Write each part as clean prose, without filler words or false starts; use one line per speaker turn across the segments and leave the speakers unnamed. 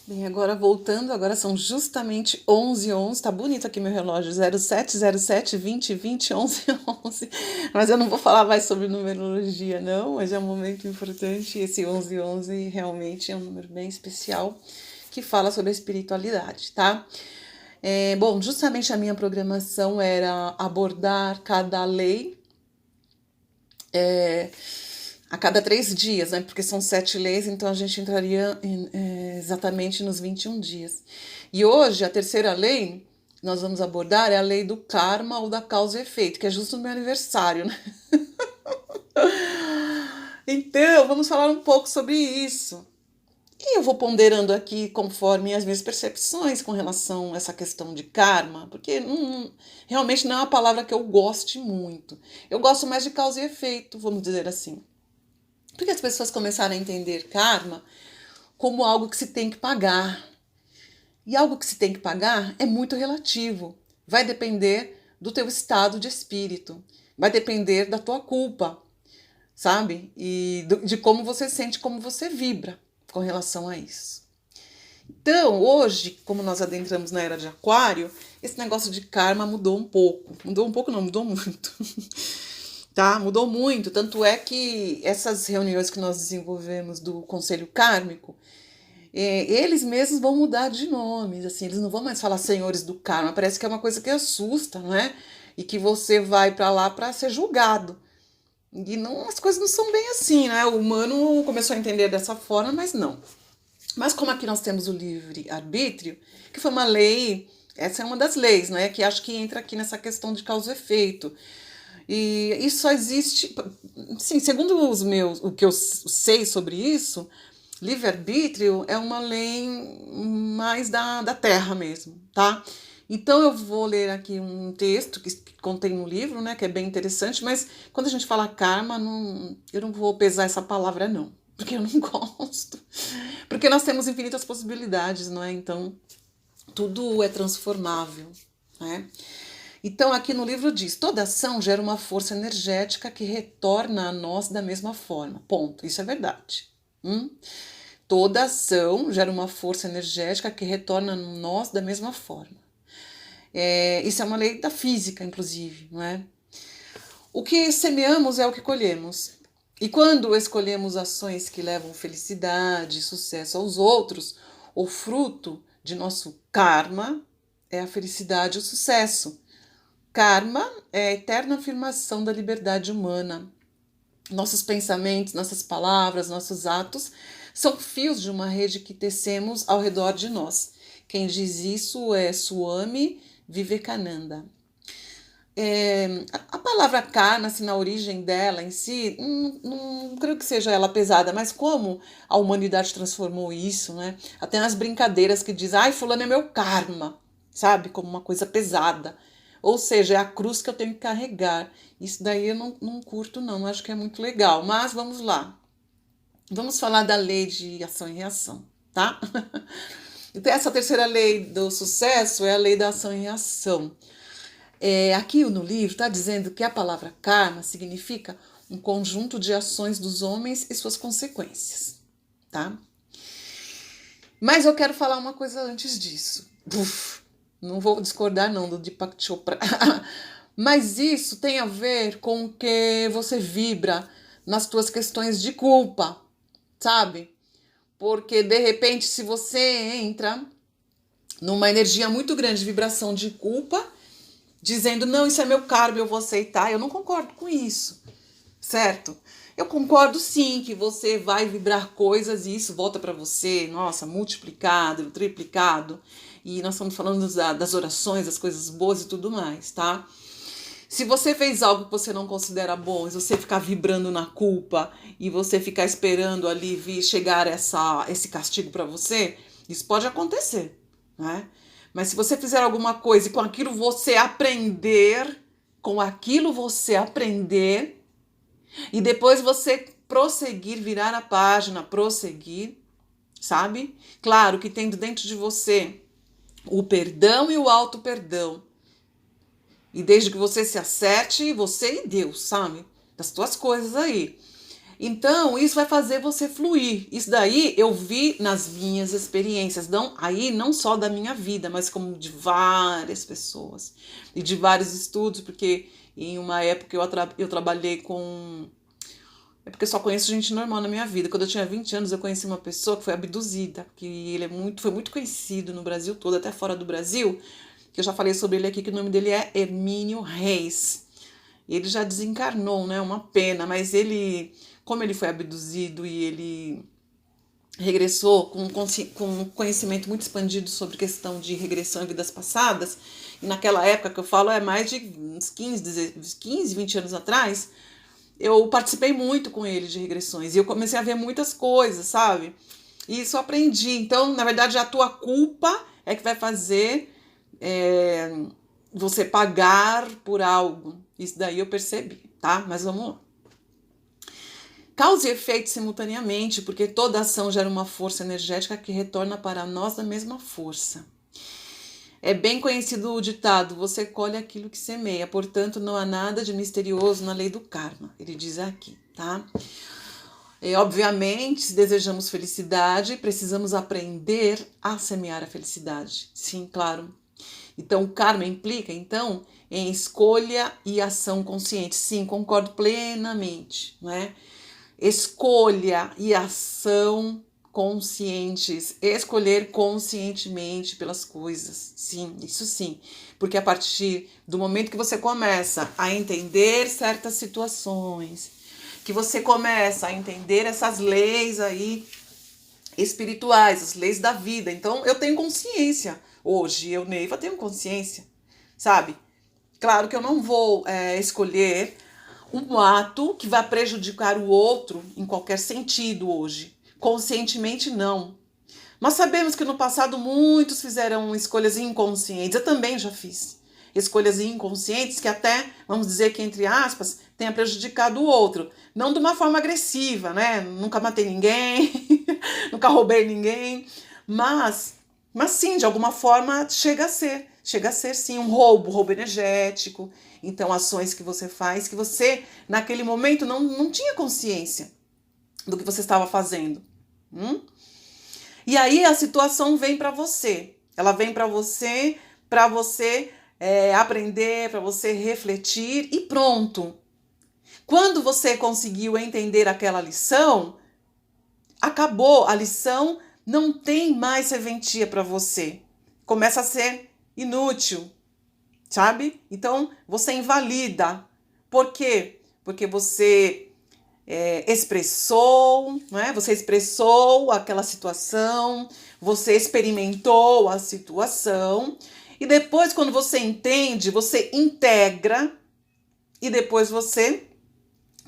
Bem, agora voltando, agora são justamente 11h11, tá bonito aqui meu relógio, 070720201111, mas eu não vou falar mais sobre numerologia não, mas é um momento importante, esse 11h11 realmente é um número bem especial, que fala sobre a espiritualidade, tá? Bom, justamente a minha programação era abordar cada lei, a cada 3 dias, né? Porque são 7 leis, então a gente entraria exatamente nos 21 dias. E hoje, a terceira lei que nós vamos abordar é a lei do karma ou da causa e efeito, que é justo no meu aniversário, né? Então, vamos falar um pouco sobre isso. E eu vou ponderando aqui conforme as minhas percepções com relação a essa questão de karma, porque realmente não é uma palavra que eu goste muito. Eu gosto mais de causa e efeito, vamos dizer assim. Porque as pessoas começaram a entender karma como algo que se tem que pagar. E algo que se tem que pagar é muito relativo. Vai depender do teu estado de espírito. Vai depender da tua culpa, sabe? E de como você sente, como você vibra com relação a isso. Então, hoje, como nós adentramos na era de Aquário, esse negócio de karma mudou um pouco. Mudou um pouco, não, mudou muito. Tá? Mudou muito, tanto é que essas reuniões que nós desenvolvemos do Conselho Kármico, eles mesmos vão mudar de nomes, assim, eles não vão mais falar senhores do karma, parece que é uma coisa que assusta, não é? E que você vai para lá para ser julgado. E não, as coisas não são bem assim, né? O humano começou a entender dessa forma, mas não. Mas como aqui nós temos o livre-arbítrio, que foi uma lei, essa é uma das leis, né? Que acho que entra aqui nessa questão de causa e efeito. E isso só existe, sim, segundo o que eu sei sobre isso, livre-arbítrio é uma lei mais da terra mesmo, tá? Então eu vou ler aqui um texto que contém no livro, né, que é bem interessante, mas quando a gente fala karma, eu não vou pesar essa palavra não, porque eu não gosto. Porque nós temos infinitas possibilidades, não é? Então tudo é transformável, né? Então, aqui no livro diz: toda ação gera uma força energética que retorna a nós da mesma forma. Ponto. Isso é verdade. Toda ação gera uma força energética que retorna a nós da mesma forma. Isso é uma lei da física, inclusive, não é? O que semeamos é o que colhemos. E quando escolhemos ações que levam felicidade e sucesso aos outros, o fruto de nosso karma é a felicidade e o sucesso. Karma é a eterna afirmação da liberdade humana. Nossos pensamentos, nossas palavras, nossos atos são fios de uma rede que tecemos ao redor de nós. Quem diz isso é Swami Vivekananda. A palavra karma, assim, na origem dela em si, não creio que seja ela pesada, mas como a humanidade transformou isso, né? Até nas brincadeiras que diz, ai, fulano é meu karma, sabe? Como uma coisa pesada. Ou seja, é a cruz que eu tenho que carregar. Isso daí eu não curto, não acho que é muito legal. Mas vamos lá. Vamos falar da lei de ação e reação, tá? Então, essa terceira lei do sucesso é a lei da ação e reação. Aqui no livro está dizendo que a palavra karma significa um conjunto de ações dos homens e suas consequências, tá? Mas eu quero falar uma coisa antes disso. Não vou discordar não do Deepak Chopra. Mas isso tem a ver com o que você vibra nas tuas questões de culpa, sabe? Porque de repente se você entra numa energia muito grande de vibração de culpa, dizendo, não, isso é meu karma, eu vou aceitar. Eu não concordo com isso, certo? Eu concordo sim que você vai vibrar coisas e isso volta para você, nossa, multiplicado, triplicado. E nós estamos falando das orações, das coisas boas e tudo mais, tá? Se você fez algo que você não considera bom, e você ficar vibrando na culpa e você ficar esperando ali vir chegar esse castigo para você, isso pode acontecer, né? Mas se você fizer alguma coisa e com aquilo você aprender, e depois você prosseguir, virar a página, prosseguir, sabe? Claro que tendo dentro de você o perdão e o auto-perdão. E desde que você se acerte, você e Deus, sabe? Das tuas coisas aí. Então, isso vai fazer você fluir. Isso daí eu vi nas minhas experiências, não só da minha vida, mas como de várias pessoas e de vários estudos, porque em uma época eu trabalhei com. É porque eu só conheço gente normal na minha vida. Quando eu tinha 20 anos, eu conheci uma pessoa que foi abduzida, que ele foi muito conhecido no Brasil todo, até fora do Brasil, que eu já falei sobre ele aqui, que o nome dele é Hermínio Reis. Ele já desencarnou, né? Uma pena, mas como ele foi abduzido e ele regressou com conhecimento muito expandido sobre questão de regressão em vidas passadas, e naquela época que eu falo é mais de uns 15, 20 anos atrás, eu participei muito com ele de regressões, e eu comecei a ver muitas coisas, sabe? E isso eu aprendi. Então, na verdade, a tua culpa é que vai fazer você pagar por algo. Isso daí eu percebi, tá? Mas vamos lá. Causa e efeito simultaneamente, porque toda ação gera uma força energética que retorna para nós da mesma força. É bem conhecido o ditado, você colhe aquilo que semeia, portanto não há nada de misterioso na lei do karma, ele diz aqui, tá? Obviamente, se desejamos felicidade, precisamos aprender a semear a felicidade. Sim, claro. Então, o karma implica, então, em escolha e ação consciente. Sim, concordo plenamente, não é? Escolha e ação conscientes, escolher conscientemente pelas coisas, sim, isso sim, porque a partir do momento que você começa a entender certas situações, que você começa a entender essas leis aí espirituais, as leis da vida, então eu tenho consciência, hoje eu, Neiva, tenho consciência, sabe? Claro que eu não vou escolher um ato que vai prejudicar o outro em qualquer sentido hoje. Conscientemente, não. Mas sabemos que no passado muitos fizeram escolhas inconscientes. Eu também já fiz. Escolhas inconscientes que até, vamos dizer que, entre aspas, tenha prejudicado o outro. Não de uma forma agressiva, né? Nunca matei ninguém, nunca roubei ninguém. Mas sim, de alguma forma chega a ser. Chega a ser, sim, um roubo energético. Então, ações que você faz, que você, naquele momento, não tinha consciência do que você estava fazendo. E aí a situação vem para você. Ela vem para você aprender, para você refletir e pronto. Quando você conseguiu entender aquela lição, acabou. A lição não tem mais serventia para você. Começa a ser inútil, sabe? Então, você invalida. Por quê? Porque você expressou, né? Você expressou aquela situação, você experimentou a situação, e depois, quando você entende, você integra, e depois você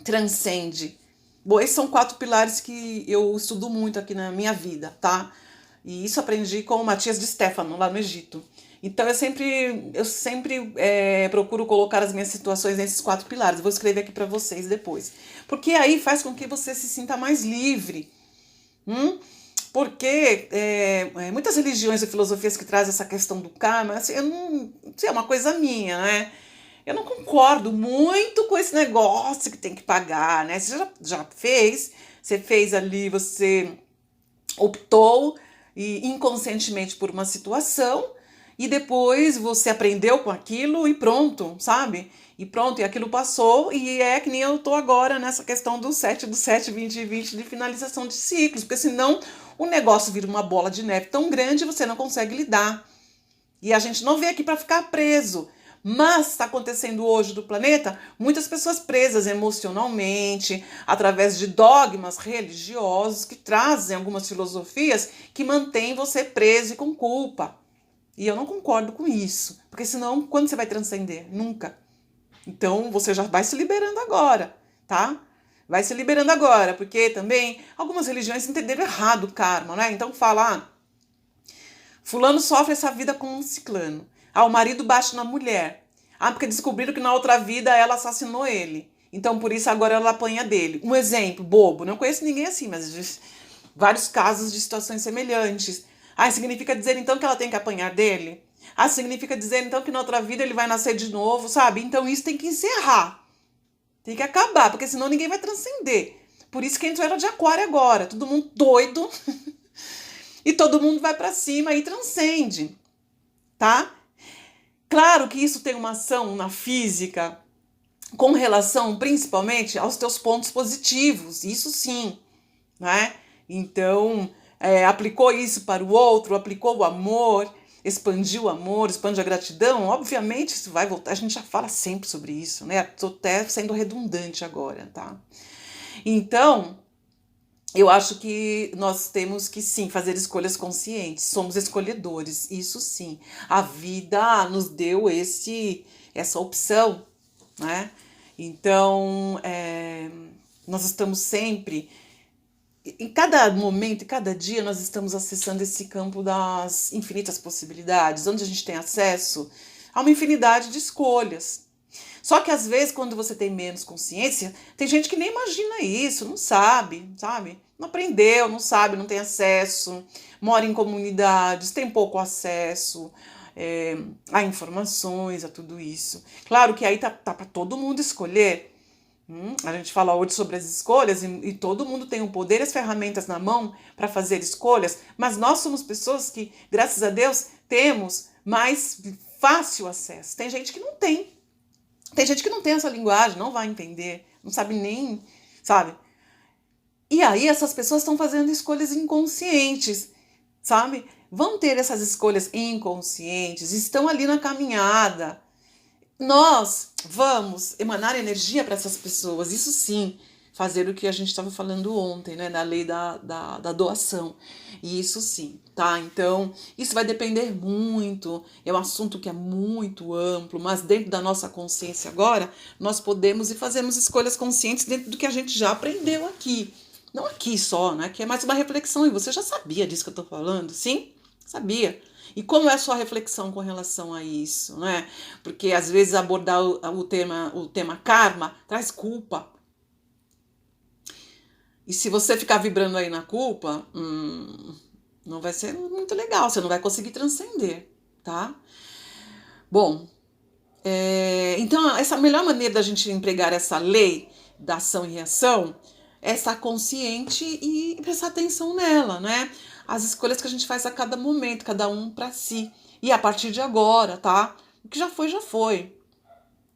transcende. Bom, esses são 4 pilares que eu estudo muito aqui na minha vida, tá? E isso aprendi com o Matias de Stefano, lá no Egito. Então, eu sempre procuro colocar as minhas situações nesses 4 pilares. Vou escrever aqui para vocês depois. Porque aí faz com que você se sinta mais livre. Porque muitas religiões e filosofias que trazem essa questão do karma, assim, eu não sei, é uma coisa minha, né? Eu não concordo muito com esse negócio que tem que pagar, né? Você já fez, você fez ali, você optou inconscientemente por uma situação, e depois você aprendeu com aquilo e pronto, sabe? E pronto, e aquilo passou, e é que nem eu tô agora nessa questão do 7 do 7, 20 e 20 de finalização de ciclos, porque senão o negócio vira uma bola de neve tão grande e você não consegue lidar. E a gente não veio aqui para ficar preso. Mas está acontecendo hoje do planeta muitas pessoas presas emocionalmente, através de dogmas religiosos que trazem algumas filosofias que mantêm você preso e com culpa. E eu não concordo com isso, porque senão quando você vai transcender? Nunca. Então você já vai se liberando agora, tá? Vai se liberando agora, porque também algumas religiões entenderam errado o karma, né? Então fala, fulano sofre essa vida com um ciclano. O marido bate na mulher. Porque descobriram que na outra vida ela assassinou ele. Então, por isso, agora ela apanha dele. Um exemplo, bobo. Não conheço ninguém assim, mas vários casos de situações semelhantes. Significa dizer, então, que ela tem que apanhar dele? Significa dizer, então, que na outra vida ele vai nascer de novo, sabe? Então, isso tem que encerrar. Tem que acabar, porque senão ninguém vai transcender. Por isso que entrou era de aquário agora, todo mundo doido e todo mundo vai para cima e transcende, tá? Claro que isso tem uma ação na física com relação principalmente aos teus pontos positivos, isso sim, né? Então, aplicou isso para o outro, aplicou o amor, expandiu o amor, expande a gratidão, obviamente isso vai voltar, a gente já fala sempre sobre isso, né? Tô até sendo redundante agora, tá? Então, eu acho que nós temos que sim fazer escolhas conscientes, somos escolhedores, isso sim. A vida nos deu essa opção, né? Então, nós estamos sempre, em cada momento, em cada dia, nós estamos acessando esse campo das infinitas possibilidades, onde a gente tem acesso a uma infinidade de escolhas. Só que às vezes, quando você tem menos consciência, tem gente que nem imagina isso, não sabe, sabe? Não aprendeu, não sabe, não tem acesso, mora em comunidades, tem pouco acesso a informações, a tudo isso. Claro que aí tá para todo mundo escolher. A gente fala hoje sobre as escolhas e todo mundo tem o poder e as ferramentas na mão para fazer escolhas, mas nós somos pessoas que, graças a Deus, temos mais fácil acesso. Tem gente que não tem. Tem gente que não tem essa linguagem, não vai entender, não sabe nem, sabe? E aí essas pessoas estão fazendo escolhas inconscientes, sabe? Vão ter essas escolhas inconscientes, estão ali na caminhada. Nós vamos emanar energia para essas pessoas, isso sim, fazer o que a gente estava falando ontem, né, da lei da doação, isso sim, tá? Então, isso vai depender muito, é um assunto que é muito amplo, mas dentro da nossa consciência agora, nós podemos e fazemos escolhas conscientes dentro do que a gente já aprendeu aqui, não aqui só, né, que é mais uma reflexão, e você já sabia disso que eu tô falando, sim? Sabia. E como é a sua reflexão com relação a isso, né? Porque às vezes abordar o tema karma traz culpa. E se você ficar vibrando aí na culpa, não vai ser muito legal, você não vai conseguir transcender, tá? Bom, então a melhor maneira da gente empregar essa lei da ação e reação é estar consciente e prestar atenção nela, né? As escolhas que a gente faz a cada momento, cada um para si. E a partir de agora, tá? O que já foi, já foi.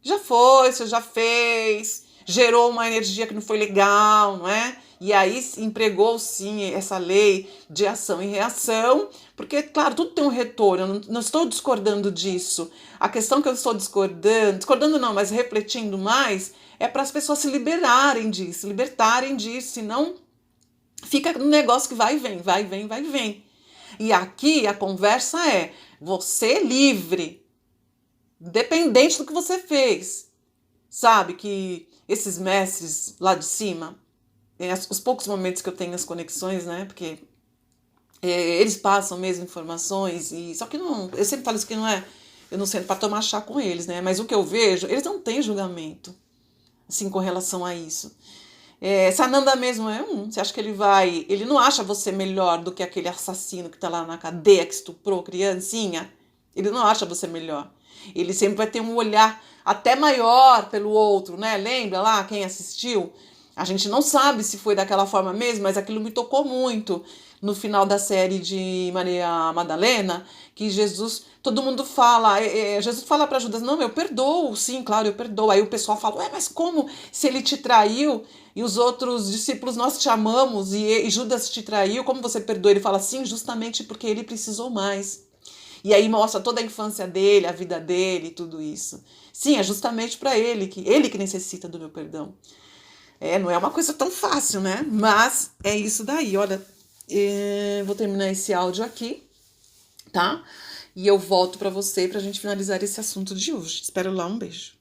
Já foi, você já fez, gerou uma energia que não foi legal, não é? E aí empregou sim essa lei de ação e reação, porque, claro, tudo tem um retorno, eu não estou discordando disso. A questão que eu estou discordando não, mas refletindo mais, é para as pessoas se libertarem disso, senão fica um negócio que vai e vem, vai e vem, vai e vem. E aqui a conversa é você livre, independente do que você fez. Sabe que esses mestres lá de cima, os poucos momentos que eu tenho as conexões, né? Porque eles passam mesmo informações, e só que não, eu sempre falo isso que não é, eu não sei para tomar chá com eles, né? Mas o que eu vejo, eles não têm julgamento, assim, com relação a isso. Sananda mesmo você acha que ele não acha você melhor do que aquele assassino que tá lá na cadeia, que estuprou criancinha? Ele não acha você melhor. Ele sempre vai ter um olhar até maior pelo outro, né? Lembra lá quem assistiu? A gente não sabe se foi daquela forma mesmo, mas aquilo me tocou muito no final da série de Maria Madalena, que Jesus, todo mundo fala, Jesus fala para Judas, não, eu perdoo, sim, claro, eu perdoo. Aí o pessoal fala, mas como se ele te traiu e os outros discípulos, nós te amamos e Judas te traiu, como você perdoa? Ele fala, sim, justamente porque ele precisou mais. E aí mostra toda a infância dele, a vida dele, tudo isso. Sim, é justamente para ele que necessita do meu perdão. Não é uma coisa tão fácil, né? Mas é isso daí, olha. Vou terminar esse áudio aqui, tá? E eu volto para você pra gente finalizar esse assunto de hoje. Espero lá, um beijo.